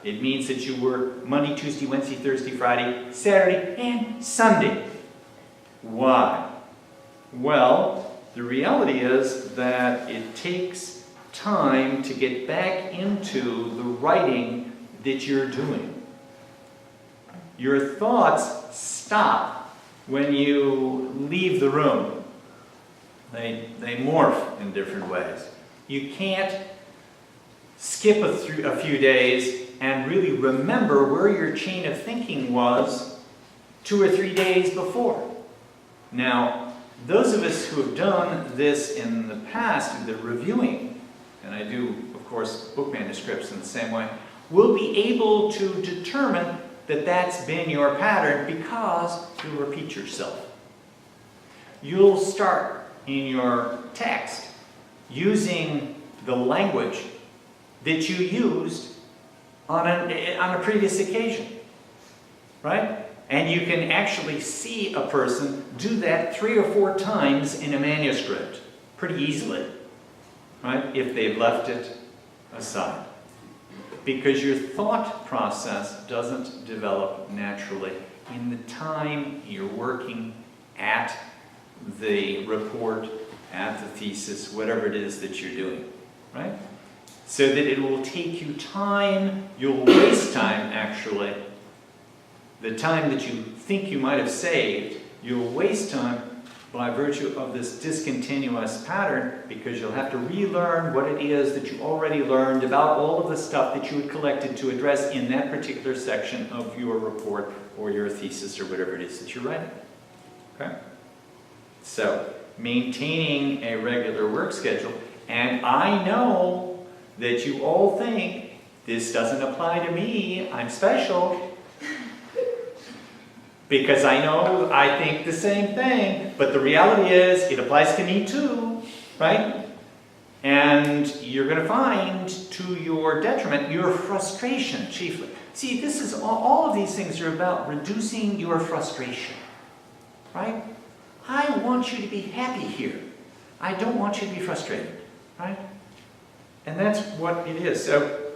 It means that you work Monday, Tuesday, Wednesday, Thursday, Friday, Saturday, and Sunday. Why? Well, the reality is that it takes time to get back into the writing that you're doing. Your thoughts stop when you leave the room. They morph in different ways. You can't skip a few days and really remember where your chain of thinking was 2 or 3 days before. Now, those of us who have done this in the past, the reviewing, and I do, of course, book manuscripts in the same way, will be able to determine that that's been your pattern because you repeat yourself. You'll start in your text using the language that you used on a previous occasion, right? And you can actually see a person do that 3 or 4 times in a manuscript pretty easily, right? If they've left it aside. Because your thought process doesn't develop naturally in the time you're working at the report, at the thesis, whatever it is that you're doing, right? So that it will take you time, you'll waste time actually. The time that you think you might have saved, you'll waste time by virtue of this discontinuous pattern because you'll have to relearn what it is that you already learned about all of the stuff that you had collected to address in that particular section of your report or your thesis or whatever it is that you're writing. Okay? So, maintaining a regular work schedule, and I know that you all think this doesn't apply to me, I'm special. Because I know I think the same thing, but the reality is it applies to me too, right? And you're going to find, to your detriment, your frustration chiefly. See, this is all of these things are about reducing your frustration, right? I want you to be happy here. I don't want you to be frustrated, right? And that's what it is. So,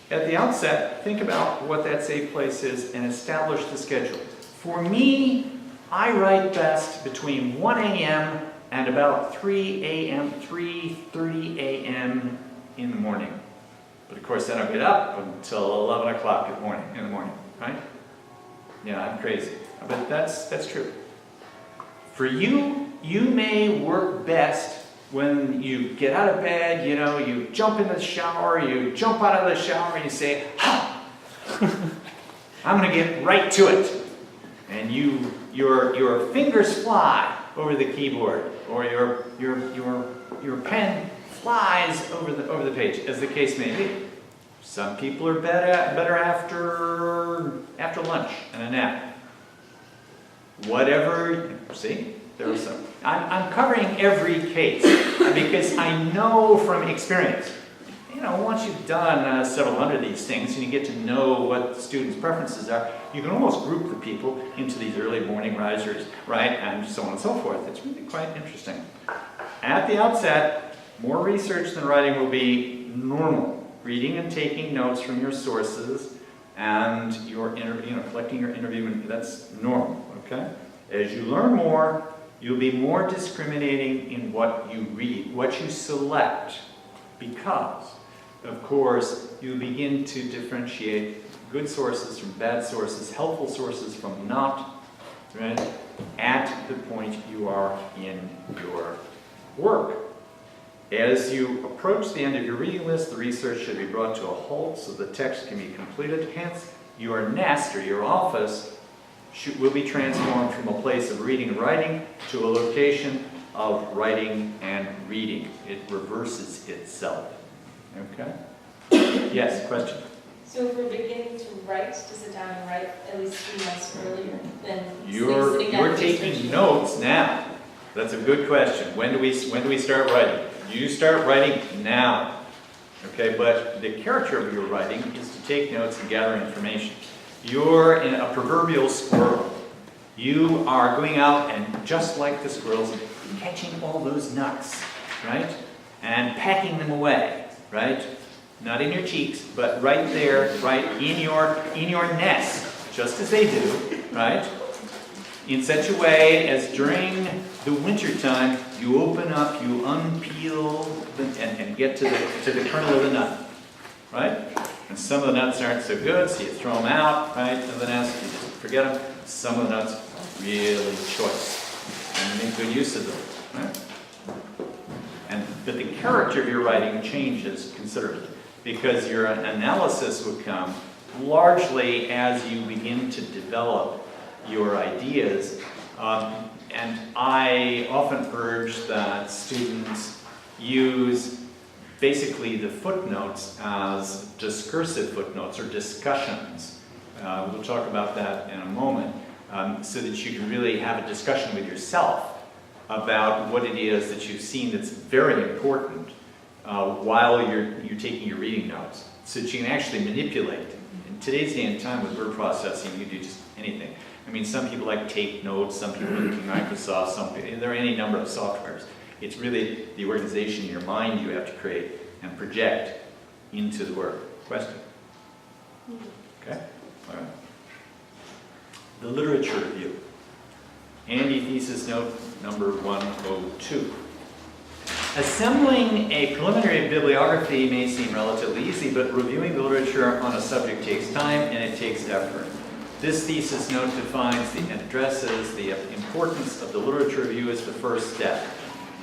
at the outset, think about what that safe place is and establish the schedule. For me, I write best between 1 a.m. and about 3 a.m., 3:30 a.m. in the morning. But of course, then I'll get up until 11 o'clock in the morning, right? Yeah, I'm crazy. But that's true. For you, you may work best when you get out of bed, you know, you jump in the shower, you jump out of the shower and you say, ha! I'm going to get right to it. And your fingers fly over the keyboard, or your pen flies over the page, as the case may be. Some people are better after lunch and a nap. Whatever, see, there was some. I'm covering every case because I know from experience. You know, once you've done several hundred of these things and you get to know what the students' preferences are, you can almost group the people into these early morning risers, right, and so on and so forth. It's really quite interesting. At the outset, more research than writing will be normal. Reading and taking notes from your sources and your collecting your interview, that's normal, okay? As you learn more, you'll be more discriminating in what you read, what you select, because of course, you begin to differentiate good sources from bad sources, helpful sources from not, right? At the point you are in your work. As you approach the end of your reading list, the research should be brought to a halt so the text can be completed. Hence, your nest or your office will be transformed from a place of reading and writing to a location of writing and reading. It reverses itself. Okay? Yes, question? So if we're beginning to write, to sit down and write at least 3 months earlier, then you're taking notes now. That's a good question. When do we start writing? You start writing now. Okay, but the character of your writing is to take notes and gather information. You're in a proverbial squirrel. You are going out and just like the squirrels, catching all those nuts, right? And packing them away, right? not in your cheeks, but right there, right in your nest, just as they do, right? In such a way as during the winter time, you open up, you unpeel, and get to the kernel of the nut, right? And some of the nuts aren't so good, so you throw them out, right, of the nest, you just forget them. Some of the nuts are really choice, and you make good use of them, right? But the character of your writing changes considerably, because your analysis would come largely as you begin to develop your ideas. And I often urge that students use basically the footnotes as discursive footnotes or discussions. We'll talk about that in a moment, so that you can really have a discussion with yourself about what it is that you've seen that's very important while you're taking your reading notes, so that you can actually manipulate. In today's day and time with word processing, you can do just anything. I mean, some people like Take Notes, some people like Microsoft, there are any number of softwares. It's really the organization in your mind you have to create and project into the work. Question? Okay? All right. The literature review. Andy thesis note number 102. Assembling a preliminary bibliography may seem relatively easy, but reviewing the literature on a subject takes time and it takes effort. This thesis note defines and addresses the importance of the literature review as the first step.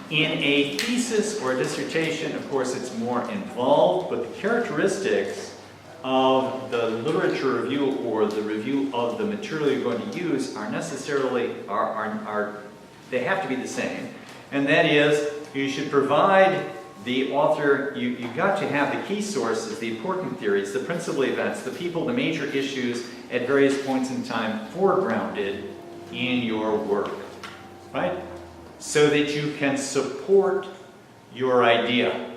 In a thesis or a dissertation, of course, it's more involved, but the characteristics of the literature review or the review of the material you're going to use are necessarily, they have to be the same. And that is, you should provide the author, you've got to have the key sources, the important theories, the principal events, the people, the major issues at various points in time foregrounded in your work, right? So that you can support your idea,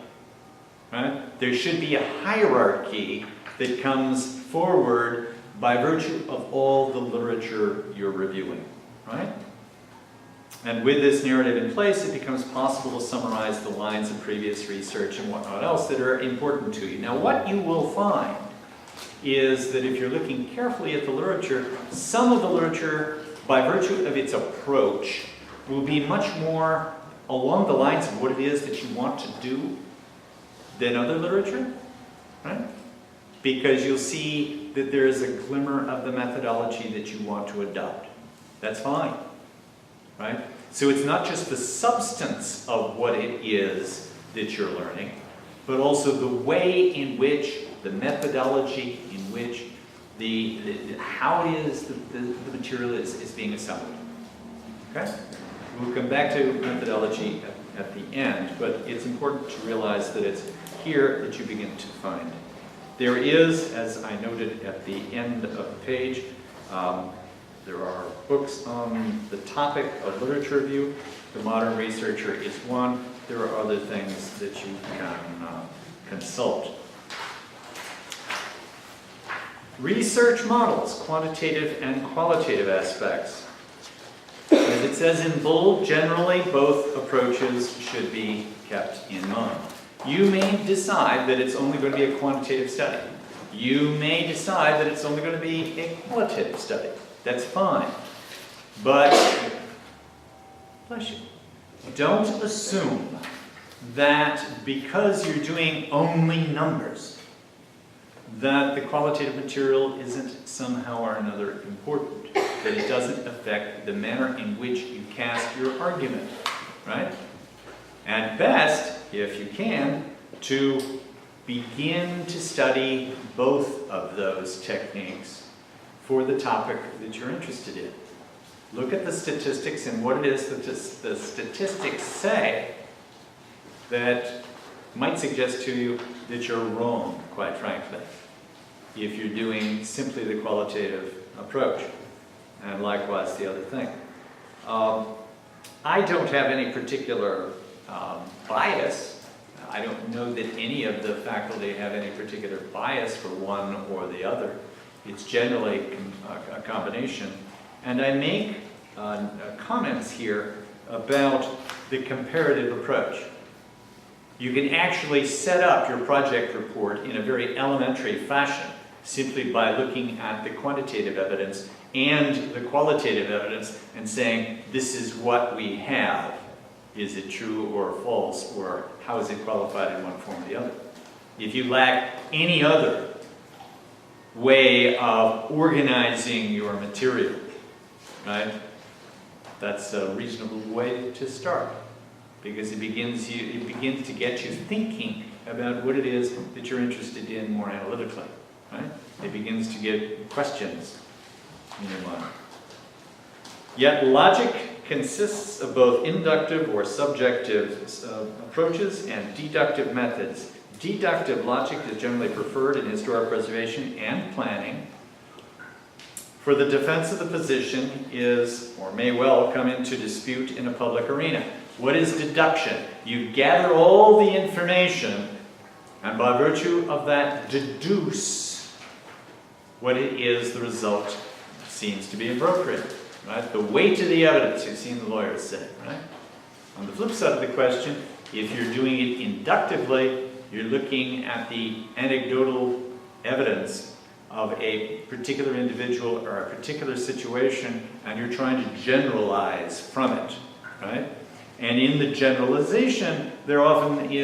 right? There should be a hierarchy that comes forward by virtue of all the literature you're reviewing, right? And with this narrative in place, it becomes possible to summarize the lines of previous research and whatnot else that are important to you. Now, what you will find is that if you're looking carefully at the literature, some of the literature, by virtue of its approach, will be much more along the lines of what it is that you want to do than other literature, right? Because you'll see that there is a glimmer of the methodology that you want to adopt. That's fine, right? So it's not just the substance of what it is that you're learning, but also the way in which, the methodology in which, how it is the material is being assembled. Okay? We'll come back to methodology at the end, but it's important to realize that it's here that you begin to find. There is, as I noted at the end of the page, there are books on the topic of literature review. The Modern Researcher is one. There are other things that you can consult. Research models, quantitative and qualitative aspects. As it says in bold, generally both approaches should be kept in mind. You may decide that it's only going to be a quantitative study. You may decide that it's only going to be a qualitative study. That's fine. But, bless you, don't assume that because you're doing only numbers, that the qualitative material isn't somehow or another important, that it doesn't affect the manner in which you cast your argument, right? At best, if you can, to begin to study both of those techniques for the topic that you're interested in. Look at the statistics and what it is that the statistics say that might suggest to you that you're wrong, quite frankly, if you're doing simply the qualitative approach, and likewise the other thing. I don't have any particular bias. I don't know that any of the faculty have any particular bias for one or the other. It's generally a combination. And I make comments here about the comparative approach. You can actually set up your project report in a very elementary fashion simply by looking at the quantitative evidence and the qualitative evidence and saying, this is what we have. Is it true or false, or how is it qualified in one form or the other? If you lack any other way of organizing your material, right, that's a reasonable way to start, because it begins to get you thinking about what it is that you're interested in more analytically, right? It begins to get questions in your mind. Yet logic consists of both inductive or subjective approaches and deductive methods. Deductive logic is generally preferred in historic preservation and planning. For the defense of the position is, or may well come into dispute in a public arena. What is deduction? You gather all the information and by virtue of that deduce what it is the result seems to be appropriate. Right? The weight of the evidence, you've seen the lawyers say, right? On the flip side of the question, if you're doing it inductively, you're looking at the anecdotal evidence of a particular individual or a particular situation, and you're trying to generalize from it, right? And in the generalization, there often is